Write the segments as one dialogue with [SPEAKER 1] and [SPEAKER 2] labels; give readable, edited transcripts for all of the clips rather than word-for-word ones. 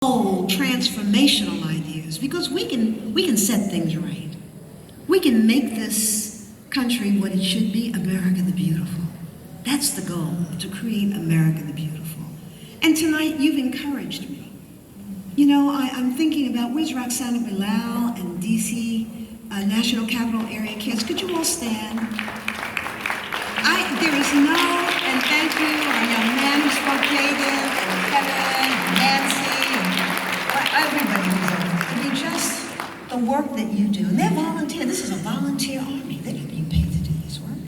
[SPEAKER 1] bold, transformational ideas, because we can set things right. We can make this country what it should be, America the Beautiful. That's the goal, to create America the Beautiful. And tonight, you've encouraged me. You know, I'm thinking about, where's Roxana Bilal and DC National Capital Area kids? Could you all stand? There is no, and thank you, our young man who spoke, Jaden, and Kevin, and Nancy, and everybody who's over there. I mean, just the work that you do. And they're volunteer. This is a volunteer army. They're not being paid to do this work.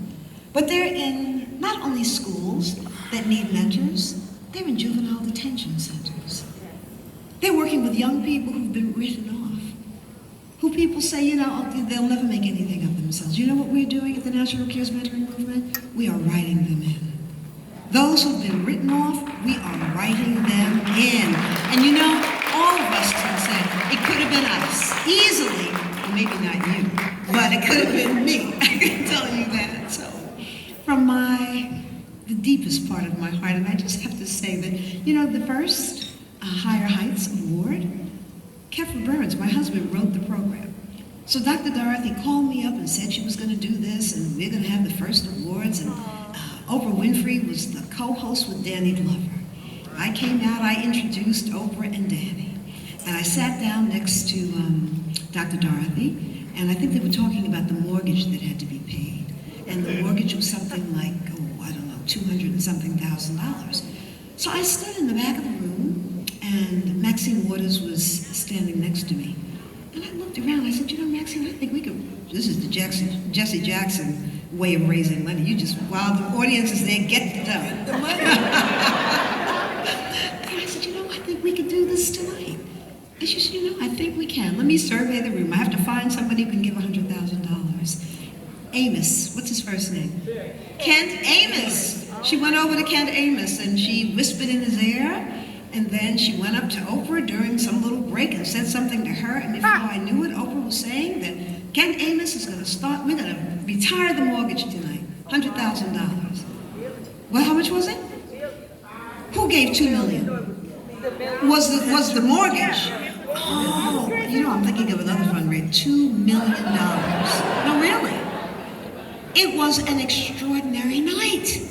[SPEAKER 1] But they're in not only schools that need mentors, they're in juvenile detention centers. They're working with young people who've been written off, who people say, you know, they'll never make anything of themselves. You know what we're doing at the National Cares Mentoring Movement? We are writing them in. Those who've been written off, we are writing them in. And you know, all of us can say, it could have been us, easily, well, maybe not you, but it could have been me. I can tell you that. So, from the deepest part of my heart, and I just have to say that, you know, the first Higher Heights Award, Kefra Burns, my husband, wrote the program. So Dr. Dorothy called me up and said she was going to do this, and we're going to have the first awards, and Oprah Winfrey was the co-host with Danny Glover. I came out, I introduced Oprah and Danny, and I sat down next to Dr. Dorothy, and I think they were talking about the mortgage that had to be paid, and the mortgage was something like, oh, I don't know, $200 and something thousand. So I stood in the back of the room, and Maxine Waters was standing next to me. And I looked around, I said, you know, Maxine, I think we could, this is the Jesse Jackson way of raising money. You just, while the audience is there, get the money. And I said, you know, I think we could do this tonight. And she said, you know, I think we can. Let me survey the room. I have to find somebody who can give $100,000. Amos, what's his first name? Kent Amos. She went over to Kent Amos and she whispered in his ear. And then she went up to Oprah during some little break and said something to her. And before I knew it, Oprah was saying that Kent Amos is going to start, we're going to retire the mortgage tonight, $100,000. Well, how much was it? Who gave $2 million? Was the mortgage? Oh, you know, I'm thinking of another fundraiser, $2 million. No, really. It was an extraordinary night.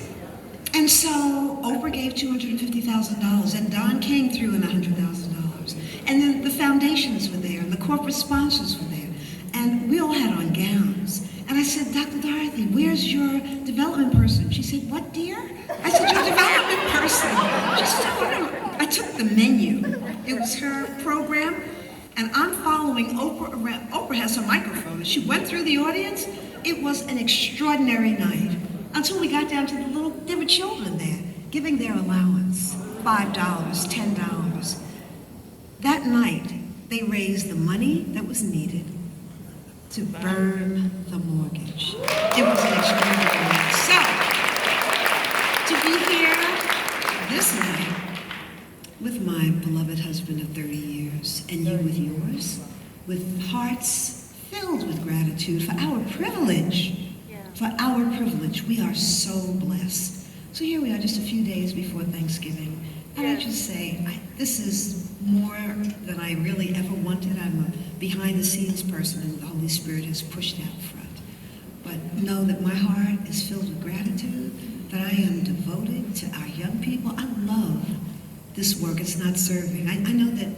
[SPEAKER 1] And so Oprah gave $250,000, and Don came through in $100,000. And then the foundations were there, and the corporate sponsors were there. And we all had on gowns. And I said, Dr. Dorothy, where's your development person? She said, what, dear? I said, your development person. She said, I took the menu. It was her program, and I'm following Oprah around. Oprah has a microphone. She went through the audience. It was an extraordinary night. Until we got down to there were children there, giving their allowance, $5, $10. That night, they raised the money that was needed to burn the mortgage. It was an extraordinary night. So, to be here this night with my beloved husband of 30 years, and you with yours, with hearts filled with gratitude for our privilege. For our privilege, we are so blessed. So here we are just a few days before Thanksgiving. And I just say, this is more than I really ever wanted. I'm a behind-the-scenes person, and the Holy Spirit has pushed out front. But know that my heart is filled with gratitude, that I am devoted to our young people. I love this work. It's not serving. I know that